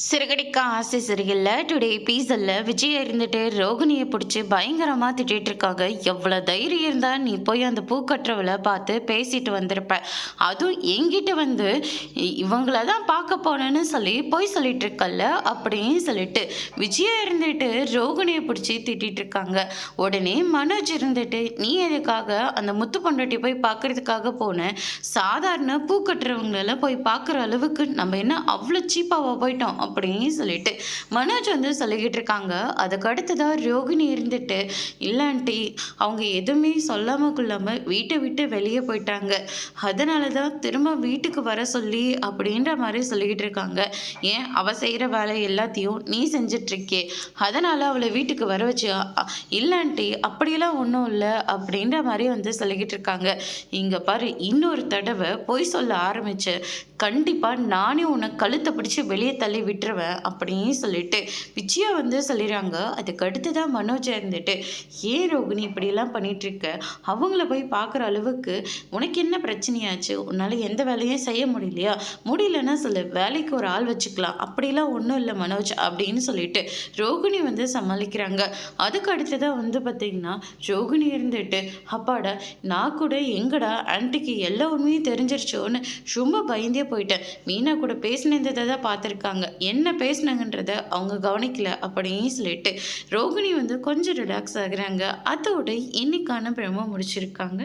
சிறுகடிக்க ஆசை சரியில்லை. டுடே எபிசோட்ல விஜய் இருந்துட்டு ரோகிணியை பிடிச்சி பயங்கரமாக திட்டிட்டு இருக்காங்க. எவ்வளோ தைரியம் இருந்தால் நீ போய் அந்த பூக்கட்டுறவளை பார்த்து பேசிட்டு வந்திருப்ப. அதுவும் என்கிட்ட வந்து இவங்கள தான் பார்க்க போனேன்னு சொல்லி போய் சொல்லிட்டு இருக்கல்ல அப்படின்னு சொல்லிட்டு விஜயா இருந்துட்டு ரோகிணியை பிடிச்சி திட்டிட்டு இருக்காங்க. உடனே மனோஜ் இருந்துட்டு நீ எதுக்காக அந்த முத்து பொண்டாட்டி போய் பார்க்கறதுக்காக போனேன்? சாதாரண பூக்கட்டுறவங்கள போய் பார்க்குற அளவுக்கு நம்ம என்ன அவ்வளோ சீப்பாக போயிட்டோம் அப்படின்னு சொல்லிட்டு மனோஜ் வந்து சொல்லிக்கிட்டு இருக்காங்க. அதுக்கு அடுத்ததான் ரோகிணி இருந்துட்டு இல்லாண்டி அவங்க எதுவுமே சொல்லாம கொள்ளாம வீட்டை விட்டு வெளியே போயிட்டாங்க. அதனால தான் திரும்ப வீட்டுக்கு வர சொல்லி அப்படின்ற மாதிரி சொல்லிக்கிட்டு இருக்காங்க. ஏன் அவ செய்கிற வேலை எல்லாத்தையும் நீ செஞ்சிட்ருக்கே, அதனால அவளை வீட்டுக்கு வர வச்சு இல்லாண்டி அப்படியெல்லாம் ஒன்றும் இல்லை அப்படின்ற மாதிரி வந்து சொல்லிக்கிட்டு இருக்காங்க. இங்கே பாரு, இன்னொரு தடவை பொய் சொல்ல ஆரம்பிச்சு கண்டிப்பாக நானே உன்னை கழுத்தை பிடிச்சி வெளியே தள்ளி விட்டுருவேன் அப்படின்னு சொல்லிட்டு விஜயா வந்து சொல்லிடுறாங்க. அதுக்கு அடுத்து தான் மனோஜா இருந்துட்டு ஏன் ரோகிணி இப்படியெல்லாம் பண்ணிகிட்ருக்க, அவங்கள போய் பார்க்குற அளவுக்கு உனக்கு என்ன பிரச்சனையாச்சு? உன்னால் எந்த வேலையும் செய்ய முடியலையா? முடியலன்னா சொல்லு, வேலைக்கு ஒரு ஆள் வச்சுக்கலாம், அப்படிலாம் ஒன்றும் இல்லை மனோஜ் அப்படின்னு சொல்லிட்டு ரோகிணி வந்து சமாளிக்கிறாங்க. அதுக்கு அடுத்து தான் வந்து பார்த்திங்கன்னா ரோகிணி இருந்துட்டு அப்பாடா நான் கூட எங்கடா ஆன்ட்டிக்கு எல்லா உண்மையும் தெரிஞ்சிருச்சோன்னு ரொம்ப பயந்தே போயிட்டேன். மீனா கூட பேசினதை தான் பார்த்துருக்காங்க, என்ன பேசினாங்கன்றத அவங்க கவனிக்கல அப்படின்னு சொல்லிட்டு ரோகிணி வந்து கொஞ்சம் ரிலாக்ஸ் ஆகுறாங்க. அதோட இன்னைக்கான பிரமோ முடிச்சிருக்காங்க.